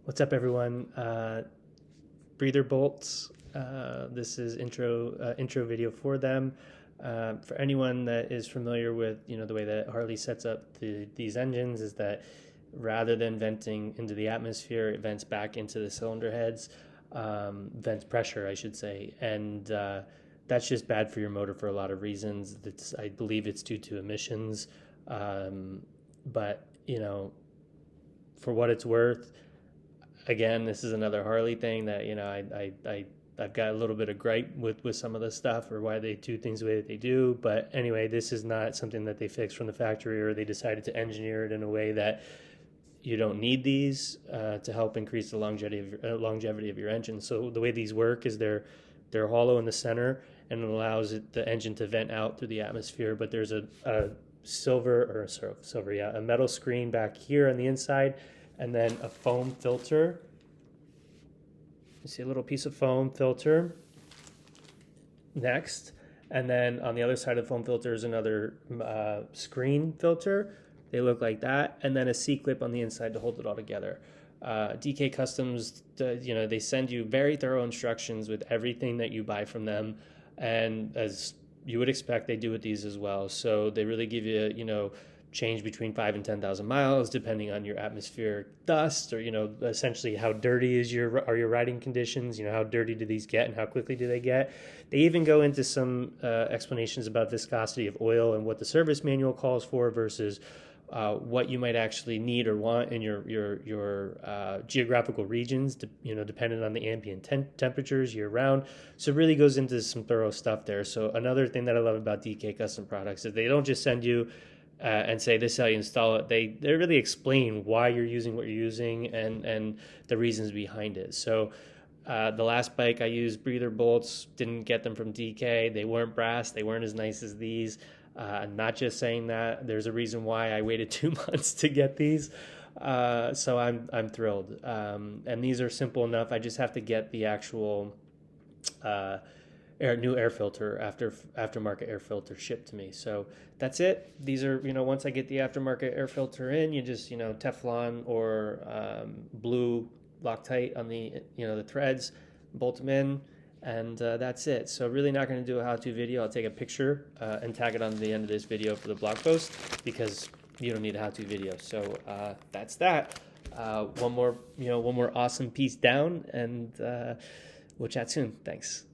What's up, everyone? Breather bolts. This is intro video for them. For anyone that is familiar with the way that Harley sets up these engines, is that rather than venting into the atmosphere, it vents back into the cylinder heads, vents pressure, I should say, and that's just bad for your motor for a lot of reasons. I believe it's due to emissions, but for what it's worth. Again, this is another Harley thing that I've got a little bit of gripe with some of the stuff or why they do things the way that they do. But anyway, this is not something that they fixed from the factory, or they decided to engineer it in a way that you don't need these to help increase the longevity of your engine. So the way these work is they're hollow in the center, and it allows the engine to vent out through the atmosphere. But there's a metal screen back here on the inside, and then a foam filter. You see a little piece of foam filter next, and then on the other side of the foam filter is another screen filter. They look like that, and then a C-clip on the inside to hold it all together. DK Customs, they send you very thorough instructions with everything that you buy from them, and as you would expect, they do with these as well. So they really give you, change between 5,000 and 10,000 miles, depending on your atmospheric dust, or essentially how dirty are your riding conditions. How dirty do these get, and how quickly do they get? They even go into some explanations about viscosity of oil and what the service manual calls for versus what you might actually need or want in your geographical regions, depending on the ambient temperatures year round. So it really goes into some thorough stuff there. So another thing that I love about DK Custom Products is they don't just send you and say this is how you install it. They really explain why you're using what you're using and the reasons behind it. So the last bike I used breather bolts, didn't get them from DK. They weren't brass. They weren't as nice as these. Not just saying that. There's a reason why I waited 2 months to get these. So I'm thrilled. And these are simple enough. I just have to get the actual new air filter, aftermarket air filter shipped to me. So that's it. These are, once I get the aftermarket air filter in, you just, Teflon or blue Loctite on the threads, bolt them in, and that's it. So really not going to do a how-to video. I'll take a picture and tag it on the end of this video for the blog post, because you don't need a how-to video. So that's that. One more awesome piece down, and we'll chat soon. Thanks.